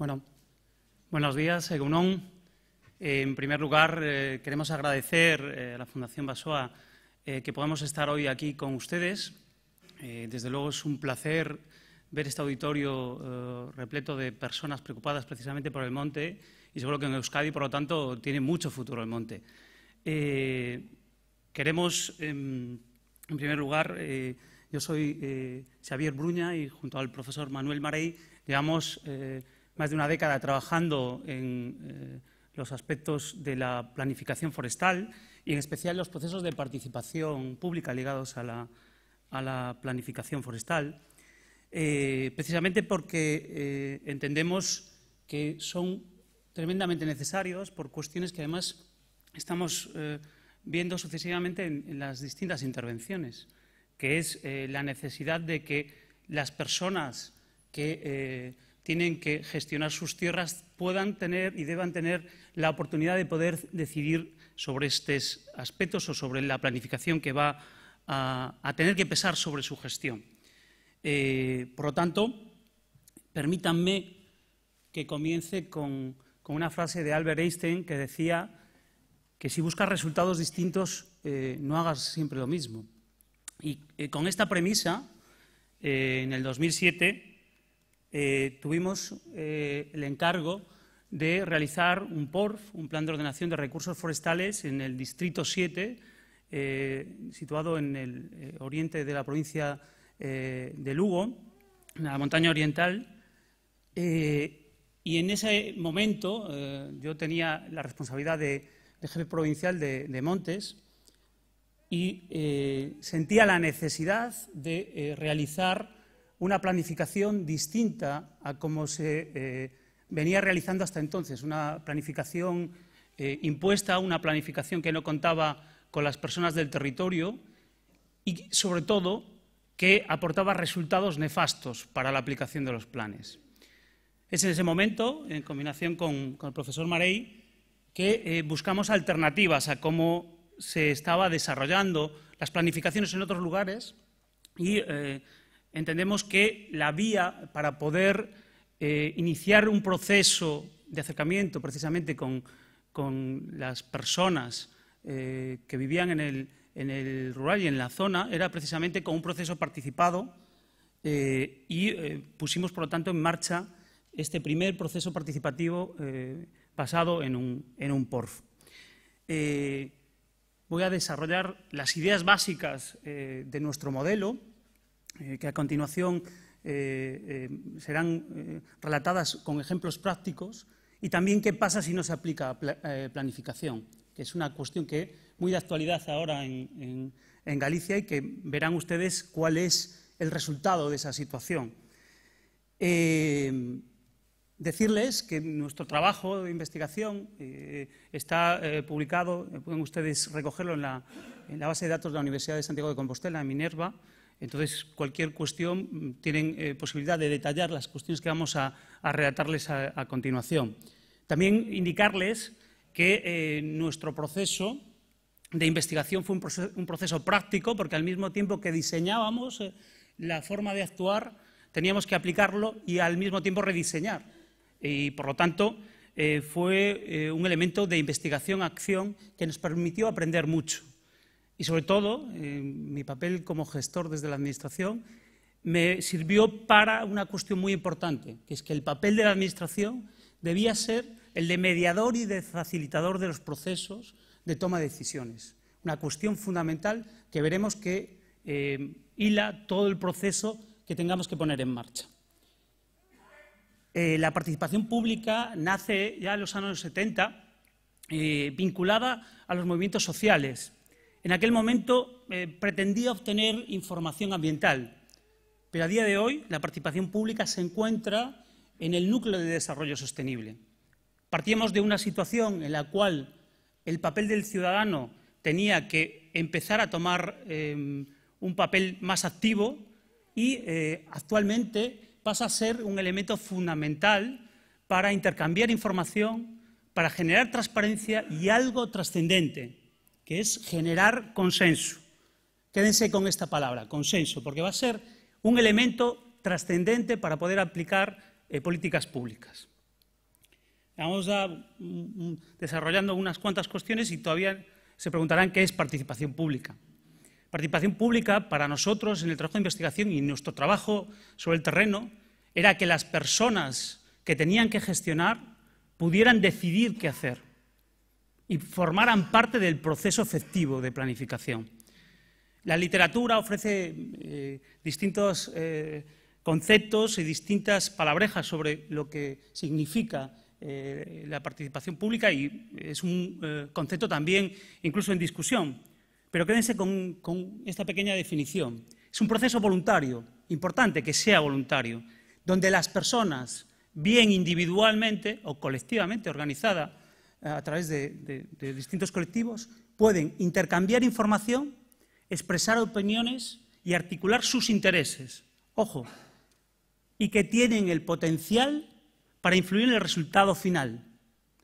Bueno, buenos días, Egunon. En primer lugar, queremos agradecer a la Fundación Basoa que podamos estar hoy aquí con ustedes. Desde luego es un placer ver este auditorio repleto de personas preocupadas precisamente por el monte y seguro que en Euskadi, por lo tanto, tiene mucho futuro el monte. Queremos, en primer lugar, yo soy Xavier Bruña y junto al profesor Manuel Marey llevamos más de una década trabajando en los aspectos de la planificación forestal y en especial los procesos de participación pública ligados a la planificación forestal, precisamente porque entendemos que son tremendamente necesarios por cuestiones que además estamos viendo sucesivamente en las distintas intervenciones, que es la necesidad de que las personas que tienen que gestionar sus tierras puedan tener y deban tener la oportunidad de poder decidir sobre estos aspectos o sobre la planificación que va a tener que pesar sobre su gestión. Por lo tanto, permítanme que comience con una frase de Albert Einstein que decía que si buscas resultados distintos, no hagas siempre lo mismo. Y con esta premisa, en el 2007, tuvimos el encargo de realizar un PORF, un Plan de Ordenación de Recursos Forestales, en el Distrito 7, situado en el oriente de la provincia de Lugo, en la montaña oriental. Y en ese momento yo tenía la responsabilidad de jefe provincial de Montes y sentía la necesidad de realizar una planificación distinta a como se venía realizando hasta entonces, una planificación impuesta, una planificación que no contaba con las personas del territorio y, sobre todo, que aportaba resultados nefastos para la aplicación de los planes. Es en ese momento, en combinación con el profesor Marey, que buscamos alternativas a cómo se estaba desarrollando las planificaciones en otros lugares y entendemos que la vía para poder iniciar un proceso de acercamiento precisamente con las personas que vivían en el rural y en la zona era precisamente con un proceso participado y pusimos, por lo tanto, en marcha este primer proceso participativo basado en un PORF. Voy a desarrollar las ideas básicas de nuestro modelo, que a continuación serán relatadas con ejemplos prácticos, y también qué pasa si no se aplica planificación, que es una cuestión que muy de actualidad ahora en Galicia y que verán ustedes cuál es el resultado de esa situación. Decirles que nuestro trabajo de investigación está publicado, pueden ustedes recogerlo en la base de datos de la Universidad de Santiago de Compostela, en Minerva. Entonces, cualquier cuestión, tienen posibilidad de detallar las cuestiones que vamos a relatarles a continuación. También indicarles que nuestro proceso de investigación fue un proceso práctico, porque al mismo tiempo que diseñábamos la forma de actuar, teníamos que aplicarlo y al mismo tiempo rediseñar. Y, por lo tanto, fue un elemento de investigación-acción que nos permitió aprender mucho. Y, sobre todo, mi papel como gestor desde la Administración me sirvió para una cuestión muy importante, que es que el papel de la Administración debía ser el de mediador y de facilitador de los procesos de toma de decisiones. Una cuestión fundamental que veremos que hila todo el proceso que tengamos que poner en marcha. La participación pública nace ya en los años 70, vinculada a los movimientos sociales. En aquel momento pretendía obtener información ambiental, pero a día de hoy la participación pública se encuentra en el núcleo de desarrollo sostenible. Partíamos de una situación en la cual el papel del ciudadano tenía que empezar a tomar un papel más activo y actualmente pasa a ser un elemento fundamental para intercambiar información, para generar transparencia y algo trascendente, que es generar consenso. Quédense con esta palabra, consenso, porque va a ser un elemento trascendente para poder aplicar políticas públicas. Vamos desarrollando unas cuantas cuestiones y todavía se preguntarán qué es participación pública. Participación pública, para nosotros, en el trabajo de investigación y nuestro trabajo sobre el terreno, era que las personas que tenían que gestionar pudieran decidir qué hacer y formaran parte del proceso efectivo de planificación. La literatura ofrece distintos conceptos y distintas palabrejas sobre lo que significa la participación pública y es un concepto también incluso en discusión. Pero quédense con esta pequeña definición. Es un proceso voluntario, importante que sea voluntario, donde las personas, bien individualmente o colectivamente organizada a través de distintos colectivos, pueden intercambiar información, expresar opiniones y articular sus intereses. Ojo, y que tienen el potencial para influir en el resultado final.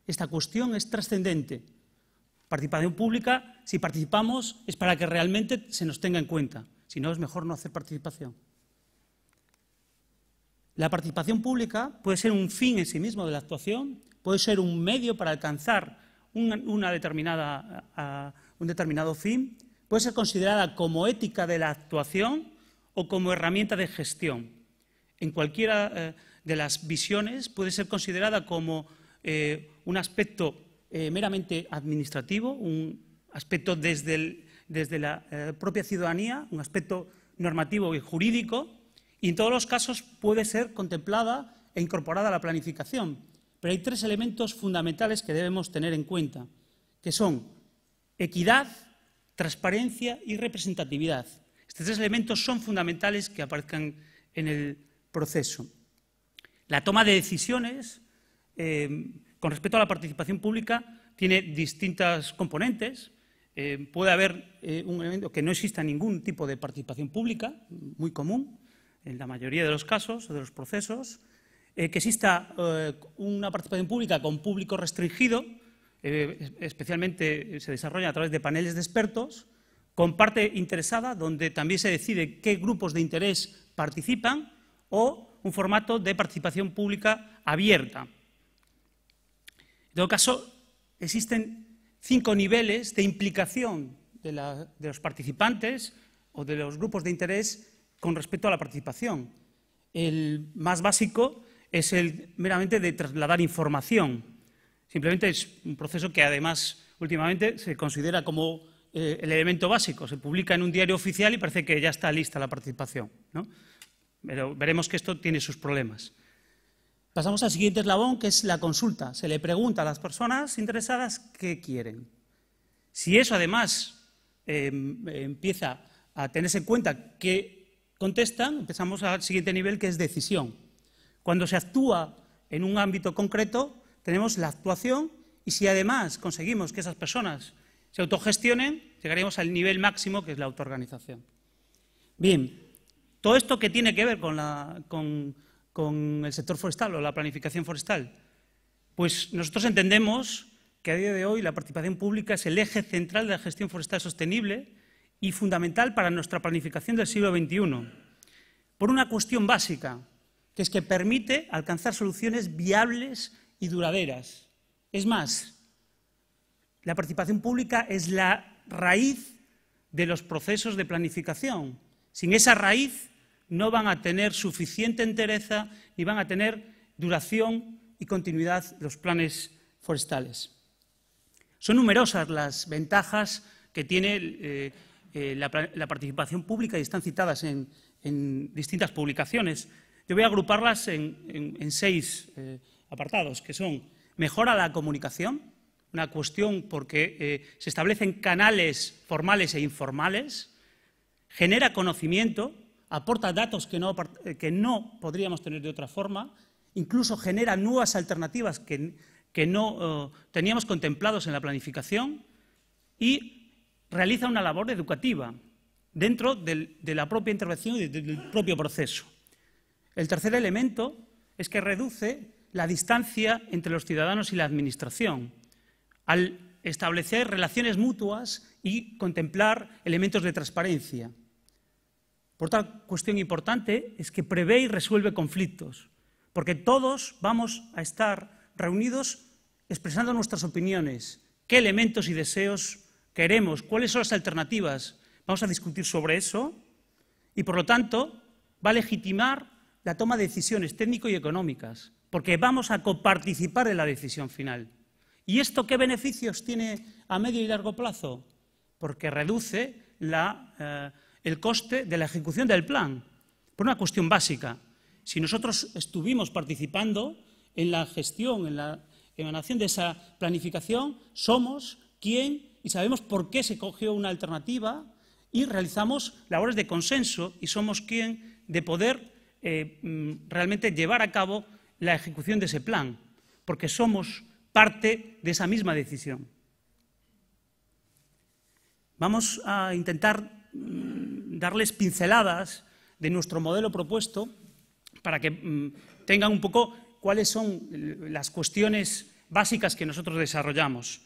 Esta cuestión es trascendente. Participación pública, si participamos, es para que realmente se nos tenga en cuenta. Si no, es mejor no hacer participación. La participación pública puede ser un fin en sí mismo de la actuación, puede ser un medio para alcanzar un determinado fin, puede ser considerada como ética de la actuación o como herramienta de gestión. En cualquiera de las visiones puede ser considerada como un aspecto meramente administrativo, un aspecto desde la propia ciudadanía, un aspecto normativo y jurídico, y en todos los casos puede ser contemplada e incorporada a la planificación. Pero hay tres elementos fundamentales que debemos tener en cuenta, que son equidad, transparencia y representatividad. Estos tres elementos son fundamentales que aparezcan en el proceso. La toma de decisiones con respecto a la participación pública tiene distintas componentes. Puede haber un elemento que no exista ningún tipo de participación pública, muy común en la mayoría de los casos, de los procesos, que exista una participación pública con público restringido, especialmente se desarrolla a través de paneles de expertos, con parte interesada, donde también se decide qué grupos de interés participan, o un formato de participación pública abierta. En todo caso, existen 5 niveles de implicación de los participantes o de los grupos de interés con respecto a la participación. El más básico es el meramente de trasladar información. Simplemente es un proceso que además últimamente se considera como el elemento básico. Se publica en un diario oficial y parece que ya está lista la participación, ¿no? Pero veremos que esto tiene sus problemas. Pasamos al siguiente eslabón, que es la consulta. Se le pregunta a las personas interesadas qué quieren. Si eso además empieza a tenerse en cuenta qué contestan, empezamos al siguiente nivel, que es decisión. Cuando se actúa en un ámbito concreto, tenemos la actuación y si además conseguimos que esas personas se autogestionen, llegaremos al nivel máximo, que es la autoorganización. Bien, todo esto que tiene que ver con el sector forestal o la planificación forestal, pues nosotros entendemos que a día de hoy la participación pública es el eje central de la gestión forestal sostenible y fundamental para nuestra planificación del siglo XXI, por una cuestión básica, que es que permite alcanzar soluciones viables y duraderas. Es más, la participación pública es la raíz de los procesos de planificación. Sin esa raíz no van a tener suficiente entereza ni van a tener duración y continuidad los planes forestales. Son numerosas las ventajas que tiene la participación pública y están citadas en distintas publicaciones. Yo voy a agruparlas en 6 apartados, que son: mejora la comunicación, una cuestión porque se establecen canales formales e informales, genera conocimiento, aporta datos que no podríamos tener de otra forma, incluso genera nuevas alternativas que no teníamos contemplados en la planificación y realiza una labor educativa dentro de la propia intervención y del propio proceso. El tercer elemento es que reduce la distancia entre los ciudadanos y la administración, al establecer relaciones mutuas y contemplar elementos de transparencia. Por otra cuestión importante es que prevé y resuelve conflictos, porque todos vamos a estar reunidos expresando nuestras opiniones, qué elementos y deseos queremos, cuáles son las alternativas. Vamos a discutir sobre eso y, por lo tanto, va a legitimar la toma de decisiones técnico y económicas, porque vamos a coparticipar en la decisión final. ¿Y esto qué beneficios tiene a medio y largo plazo? Porque reduce el coste de la ejecución del plan, por una cuestión básica. Si nosotros estuvimos participando en la gestión, en la emanación de esa planificación, somos quien y sabemos por qué se cogió una alternativa y realizamos labores de consenso y somos quien de poder realmente llevar a cabo la ejecución de ese plan, porque somos parte de esa misma decisión. Vamos a intentar darles pinceladas de nuestro modelo propuesto para que tengan un poco cuáles son las cuestiones básicas que nosotros desarrollamos.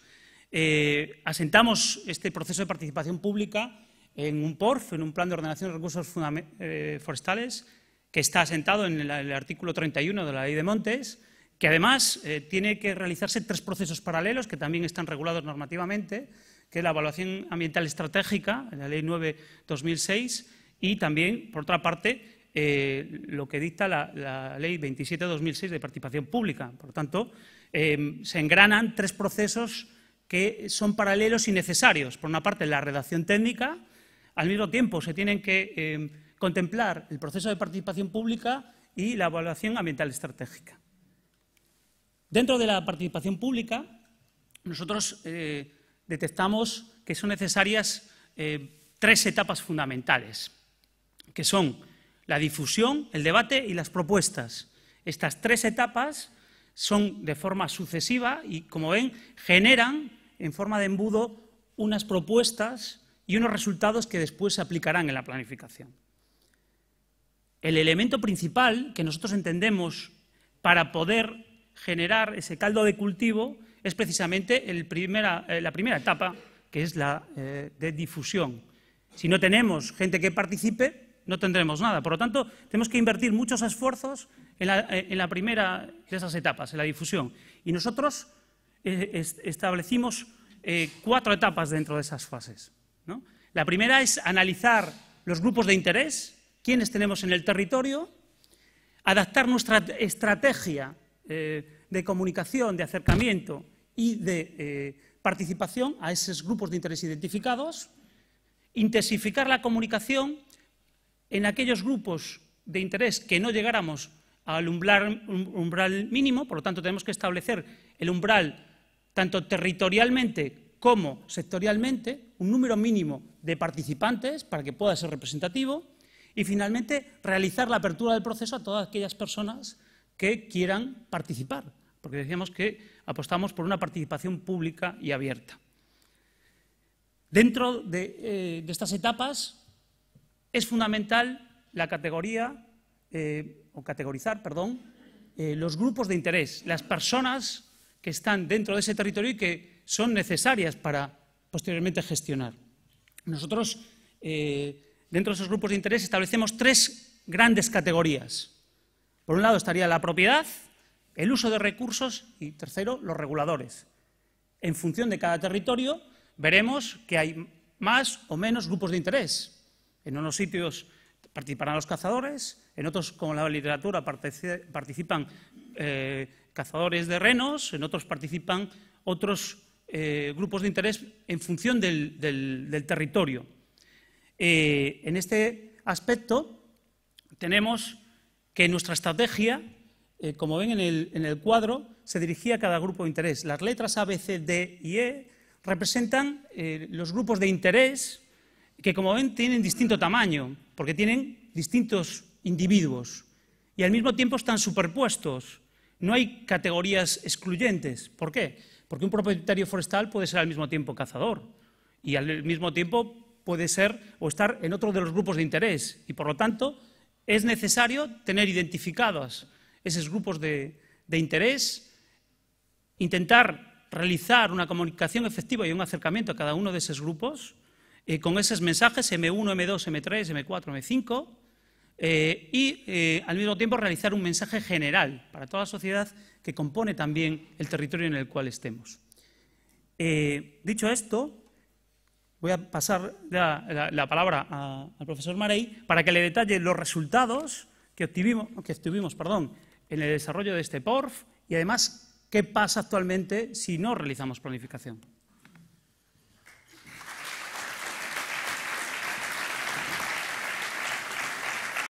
Asentamos este proceso de participación pública en un PORF, en un Plan de Ordenación de Recursos Forestales, que está asentado en el artículo 31 de la Ley de Montes, que además tiene que realizarse 3 procesos paralelos que también están regulados normativamente, que es la evaluación ambiental estratégica, en la Ley 9/2006, y también, por otra parte, lo que dicta la Ley 27/2006 de participación pública. Por lo tanto, se engranan 3 procesos que son paralelos y necesarios. Por una parte, la redacción técnica, al mismo tiempo se tienen que contemplar el proceso de participación pública y la evaluación ambiental estratégica. Dentro de la participación pública, nosotros detectamos que son necesarias 3 etapas fundamentales, que son la difusión, el debate y las propuestas. Estas 3 etapas son de forma sucesiva y, como ven, generan en forma de embudo unas propuestas y unos resultados que después se aplicarán en la planificación. El elemento principal que nosotros entendemos para poder generar ese caldo de cultivo es precisamente la primera etapa, que es la de difusión. Si no tenemos gente que participe, no tendremos nada. Por lo tanto, tenemos que invertir muchos esfuerzos en la primera de esas etapas, en la difusión. Y nosotros establecimos 4 etapas dentro de esas fases, ¿no? La primera es analizar los grupos de interés, quiénes tenemos en el territorio, adaptar nuestra estrategia de comunicación, de acercamiento y de participación a esos grupos de interés identificados, intensificar la comunicación en aquellos grupos de interés que no llegáramos al umbral mínimo. Por lo tanto, tenemos que establecer el umbral tanto territorialmente como sectorialmente, un número mínimo de participantes para que pueda ser representativo y, finalmente, realizar la apertura del proceso a todas aquellas personas que quieran participar, porque decíamos que apostamos por una participación pública y abierta. Dentro de estas etapas es fundamental la categorizar los grupos de interés, las personas que están dentro de ese territorio y que son necesarias para posteriormente gestionar. Nosotros, dentro de esos grupos de interés, establecemos 3 grandes categorías. Por un lado estaría la propiedad, el uso de recursos y, tercero, los reguladores. En función de cada territorio, veremos que hay más o menos grupos de interés. En unos sitios participarán los cazadores, en otros, como la literatura, participan cazadores de renos, en otros participan otros grupos de interés en función del territorio. En este aspecto tenemos que nuestra estrategia, como ven en el cuadro, se dirigía a cada grupo de interés. Las letras A, B, C, D y E representan los grupos de interés que, como ven, tienen distinto tamaño, porque tienen distintos individuos y al mismo tiempo están superpuestos. No hay categorías excluyentes. ¿Por qué? Porque un propietario forestal puede ser al mismo tiempo cazador y al mismo tiempo puede ser o estar en otro de los grupos de interés y, por lo tanto, es necesario tener identificados esos grupos de interés, intentar realizar una comunicación efectiva y un acercamiento a cada uno de esos grupos con esos mensajes M1, M2, M3, M4, M5, y al mismo tiempo realizar un mensaje general para toda la sociedad que compone también el territorio en el cual estemos. Dicho esto, voy a pasar la palabra al profesor Marey para que le detalle los resultados que obtuvimos en el desarrollo de este PORF y además qué pasa actualmente si no realizamos planificación.